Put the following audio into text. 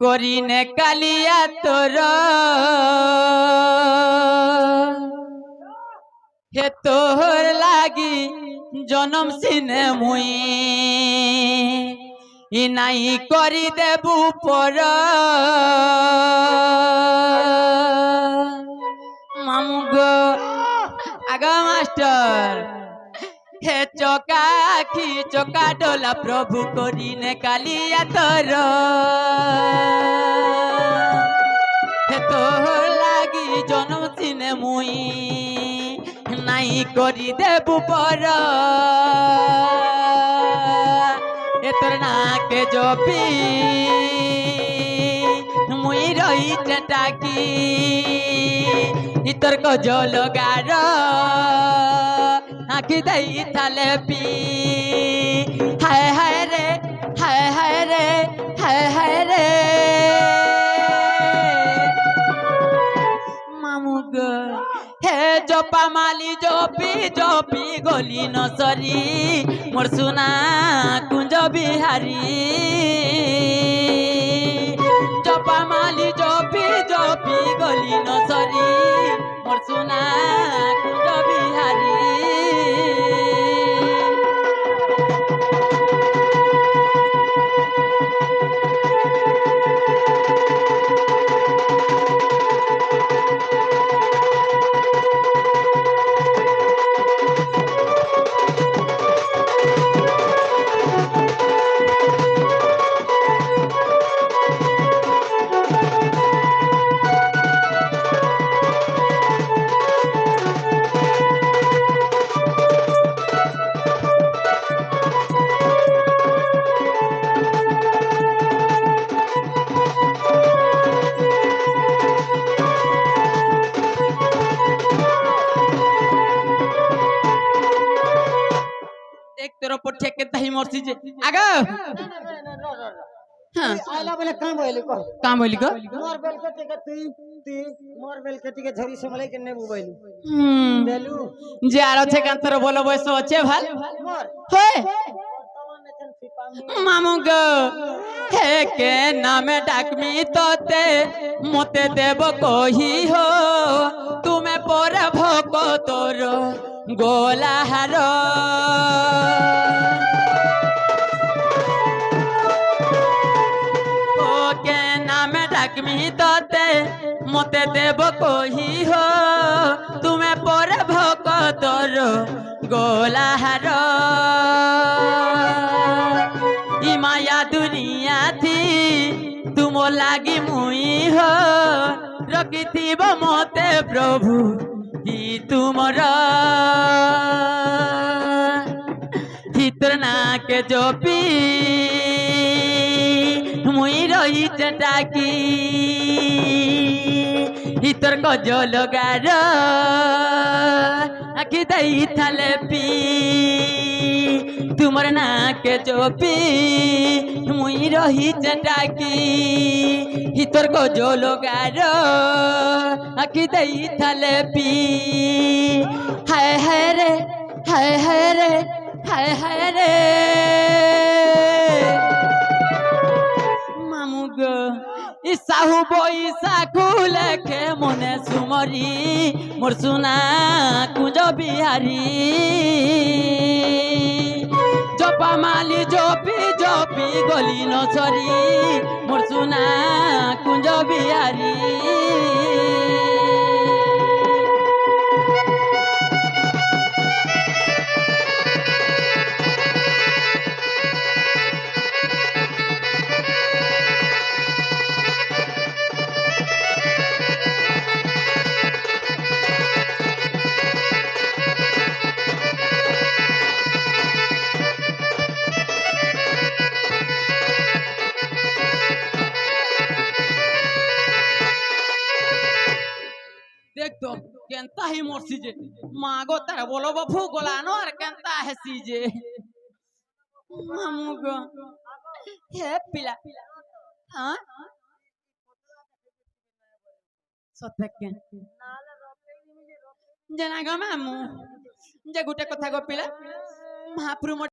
করিনে কালিয়া তোর হে তোর লাগি জনম সিনে মুই নাই করি দেবু পর মামু গো আগা মাস্টার হে চকা আখি চকা ডোলা প্রভু করিনে কালিয়া তোর হে তোর লাগি জনম সিনে মুই নাই করি দেবু পর এ তোর নাকে জপি মুই রহিছে টাকি তোর গজল গার আঁকি দেই থালে পি হায় হায় রে হায় হায় রে হায় হায় রে মামু গো হে জপা মালি জপি জপি গলি নসরি মোর সুনা কুঞ্জ বিহারি জপা মালি জপি জপি গলি নসরি মোর সুনা কুঞ্জ বিহারি তোর ওপর ঠেকে তাই মরছি যে আগা হ্যাঁ আইলা বলে কাম হইলি কর কাম হইলি গো মোর বেল কে টিকে তুই মোর বেল কে টিকে ধরি সমলে কে নেবু বইলি বেলু যে আর আছে কান তোর বলো বয়স আছে ভাল মোর হে বর্তমান নেছেন সিপামি মামু গো হে কে নামে ডাকমি তোতে মতে দেব কহি হো তুমি পরে ভক তোর গোলাহার ওকে নামে ডাকমি তোতে মতে দেব কহি হো তুমি পরে ভক তোর গোলাহার ই মায়া দুনিয়া থি তুম লাগি মুই হো রকিথিব মতে প্রভু হি তুমর চিত্র নাকে জপি মুই রহিছে টাকি তোর গজল গার আখি দেই থালে পি তুমর নাকে জপি মুই রহিছে টাকি তোর গজল গার আখি দেই থালে পি হায় হায় রে হায় হায় রে হায় হায় রে মামু গো ইসাহু বইসা খুলেখে মনে সুমরি মোর সুনা কুঞ্জ বিহারি জপা মালি জপি জপি গলি নছরি মোর সুনা কুঞ্জ বিহারি দেখতো কেনতা হি মরছি যে মা গো তার বলো বাপু গলানো আর কেনতা হেসি যে মামু গো হে পিলা হ্যাঁ সত্যকে জানা গো মামু যে গোটে কথা গো পিলা মহাপ্রভু